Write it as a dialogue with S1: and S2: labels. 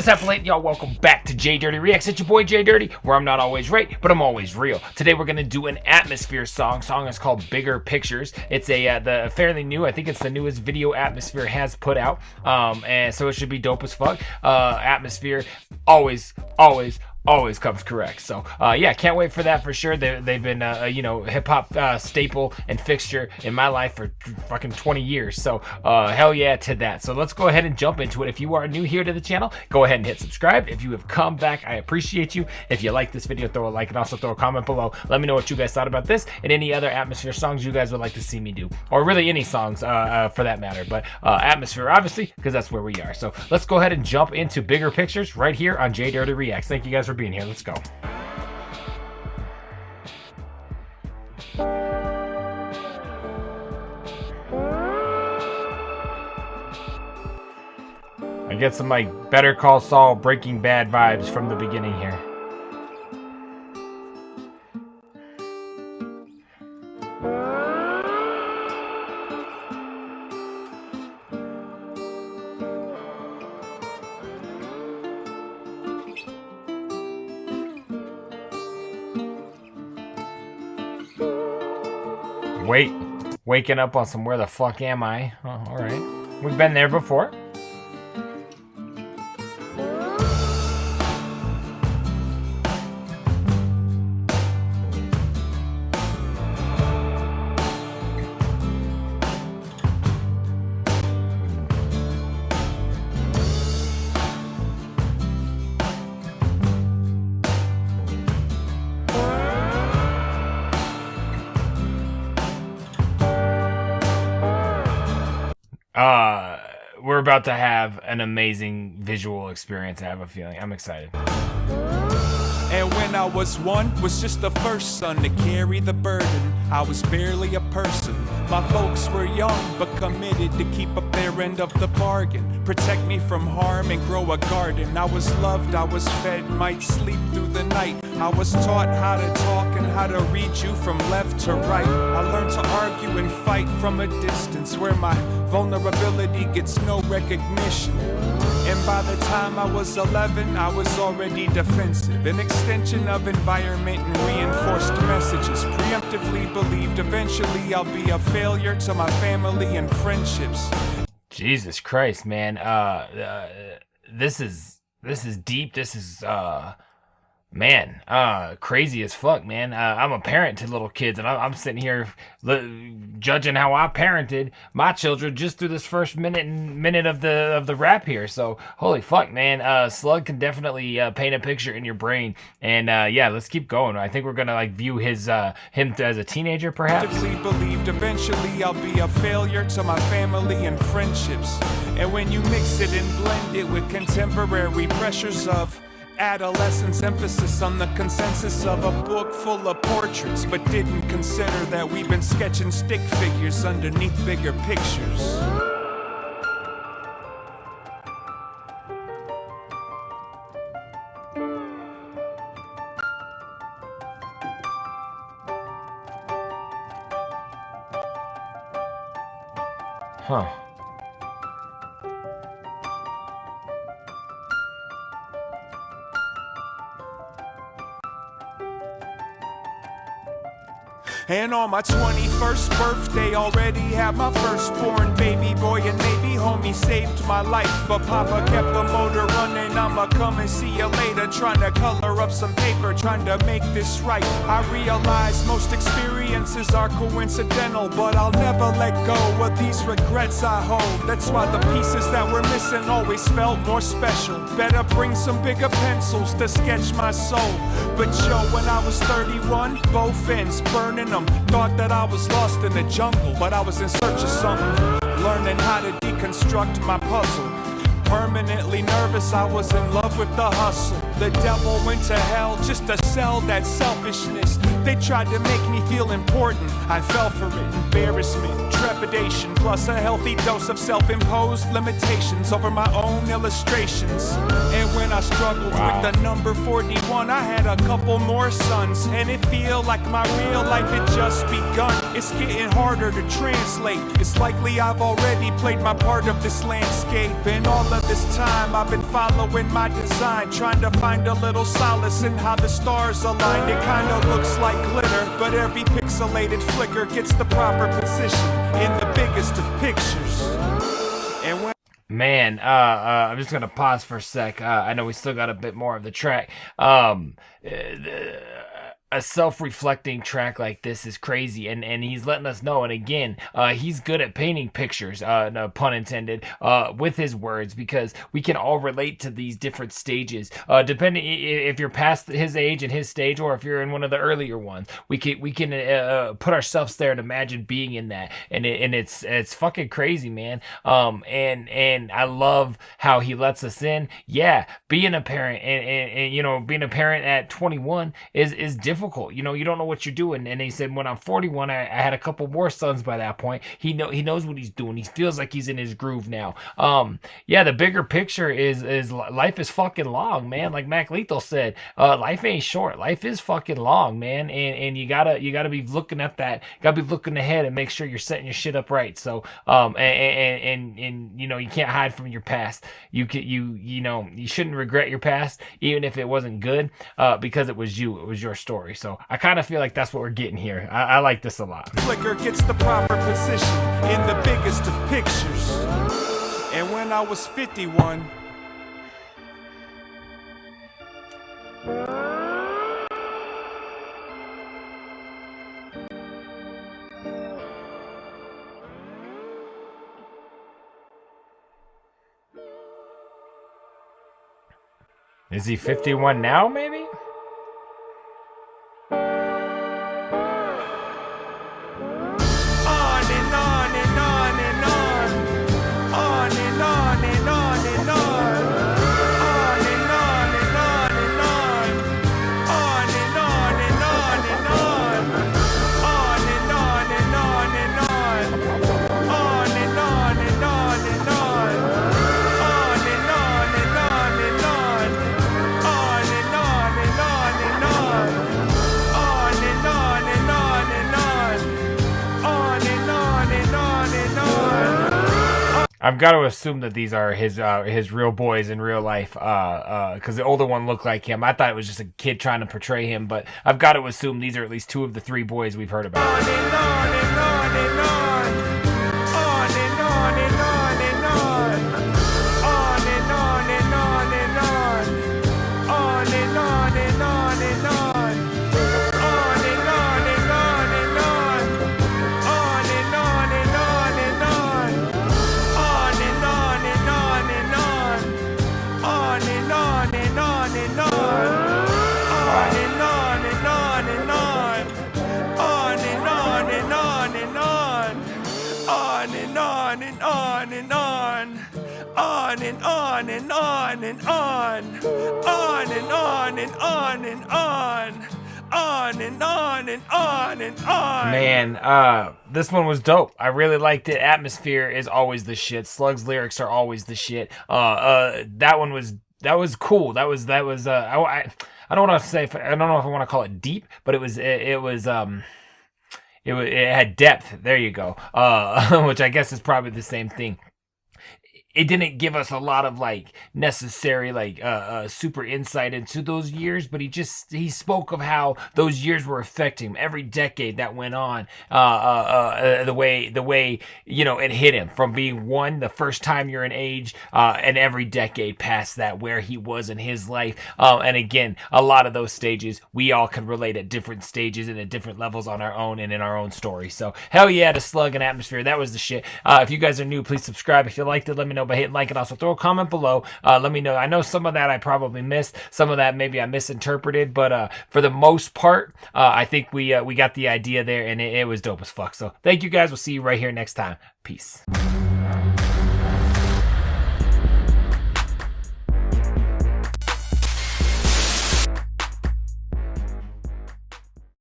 S1: What's happening, y'all? Welcome back to JDirtyReacts. It's your boy J Dirty, where I'm not always right, but I'm always real. Today we're gonna do an atmosphere song. Song is called Bigger Pictures. It's a fairly new. I think it's the newest video Atmosphere has put out, and so it should be dope as fuck. Atmosphere always comes correct. So yeah, can't wait for that for sure. They've been hip hop staple and fixture in my life for fucking 20 years. So hell yeah to that. So let's go ahead and jump into it. If you are new here to the channel, go ahead and hit subscribe. If you have come back, I appreciate you. If you like this video, throw a like and also throw a comment below. Let me know what you guys thought about this and any other Atmosphere songs you guys would like to see me do, or really any songs for that matter. But Atmosphere, obviously, because that's where we are. So let's go ahead and jump into Bigger Pictures right here on JDirtyReacts. Thank you guys for being here. Let's go. I get some like Better Call Saul, Breaking Bad vibes from the beginning here. Waking up on some where the fuck am I? Oh, all right. We've been there before. We're about to have an amazing visual experience, I have a feeling. I'm excited.
S2: And when I was one, was just the first son to carry the burden. I was barely a person. My folks were young, but committed to keep up their end of the bargain. Protect me from harm and grow a garden. I was loved, I was fed, might sleep through the night. I was taught how to talk and how to read you from left to right. I learned to argue and fight from a distance where my vulnerability gets no recognition. And by the time I was 11, I was already defensive. An extension of environment and reinforced messages. Preemptively believed eventually I'll be a failure to my family and friendships.
S1: Jesus Christ, man. This is deep. This is man, crazy as fuck, man. I'm a parent to little kids, and I'm sitting here judging how I parented my children just through this first minute of the rap here. So holy fuck, man. Slug can definitely paint a picture in your brain, and yeah, let's keep going. I think we're gonna like view him as a teenager, perhaps.
S2: Believed eventually I'll be a failure to my family and friendships, and when you mix it and blend it with contemporary pressures of adolescence, emphasis on the consensus of a book full of portraits, but didn't consider that we've been sketching stick figures underneath bigger pictures.
S1: Huh.
S2: And on my 21st birthday, already had my firstborn baby boy, and maybe homie saved my life. But Papa kept the motor running. I'ma come and see you later. Trying to color up some paper, trying to make this right. I realize most experiences are coincidental, but I'll never let go of these regrets I hold. That's why the pieces that were missing always felt more special. Better bring some bigger pencils to sketch my soul. But yo, when I was 31, both ends burning them. Thought that I was lost in the jungle, but I was in search of something. Learning how to deconstruct my puzzle. Permanently nervous, I was in love with the hustle. The devil went to hell just to sell that selfishness. They tried to make me feel important. I fell for it. Embarrassment, trepidation, plus a healthy dose of self-imposed limitations over my own illustrations. And when I struggled with the number 41, I had a couple more sons, and it feel like my real life had just begun. It's getting harder to translate. It's likely I've already played my part of this landscape, and all of this time I've been following my design, trying to find a little solace in how the stars aligned. It kinda looks like glitter, but every pixelated flicker gets the proper position in the biggest of pictures. And when
S1: Man, I'm just gonna pause for a sec. I know we still got a bit more of the track. A self-reflecting track like this is crazy, and he's letting us know. And again, he's good at painting pictures, no pun intended, with his words, because we can all relate to these different stages, depending if you're past his age and his stage, or if you're in one of the earlier ones. We can put ourselves there and imagine being in that, and it's fucking crazy, man. And I love how he lets us in. Yeah, being a parent and you know, being a parent at 21 is difficult. You know, you don't know what you're doing. And he said, when I'm 41, I had a couple more sons by that point. He knows what he's doing. He feels like he's in his groove now. Yeah, the bigger picture is life is fucking long, man. Like Mac Lethal said, life ain't short. Life is fucking long, man. And you gotta be looking at that. Gotta be looking ahead and make sure you're setting your shit up right. So, and you know, you can't hide from your past. You know, you shouldn't regret your past, even if it wasn't good, because it was you. It was your story. So I kind of feel like that's what we're getting here. I like this a lot.
S2: flicker gets the proper position in the biggest of pictures. And when I was 51,
S1: Is he 51 now, maybe? I've got to assume that these are his real boys in real life, because the older one looked like him. I thought it was just a kid trying to portray him, but I've got to assume these are at least two of the three boys we've heard about.
S2: on and on and on and on, on and on and on and on, on and on and on and on, on and on and on and on, on and on and on and on, on and on and on and on, on and on and on and on, on and on and on and on, on and on and on and on. On and on and on and on, on and on and on and on, on and on and on and on, on and on and on and on and on and on and on.
S1: Man, this one was dope. I really liked it. Atmosphere is always the shit. Slug's lyrics are always the shit. That was cool. That was I don't want to say, I don't know if I want to call it deep, but it had depth. There you go. Which I guess is probably the same thing. It didn't give us a lot of like necessary super insight into those years, but he spoke of how those years were affecting him. Every decade that went on, the way you know it hit him from being one the first time you're an age, and every decade past that where he was in his life. And again, a lot of those stages we all can relate at different stages and at different levels on our own and in our own story. So hell yeah to Slug and Atmosphere. That was the shit. If you guys are new, please subscribe. If you liked it, let me know by hitting like, and also throw a comment below. Let me know. I know some of that I probably missed, some of that maybe I misinterpreted, but for the most part, I think we got the idea there, and it was dope as fuck. So thank you guys. We'll see you right here next time. Peace.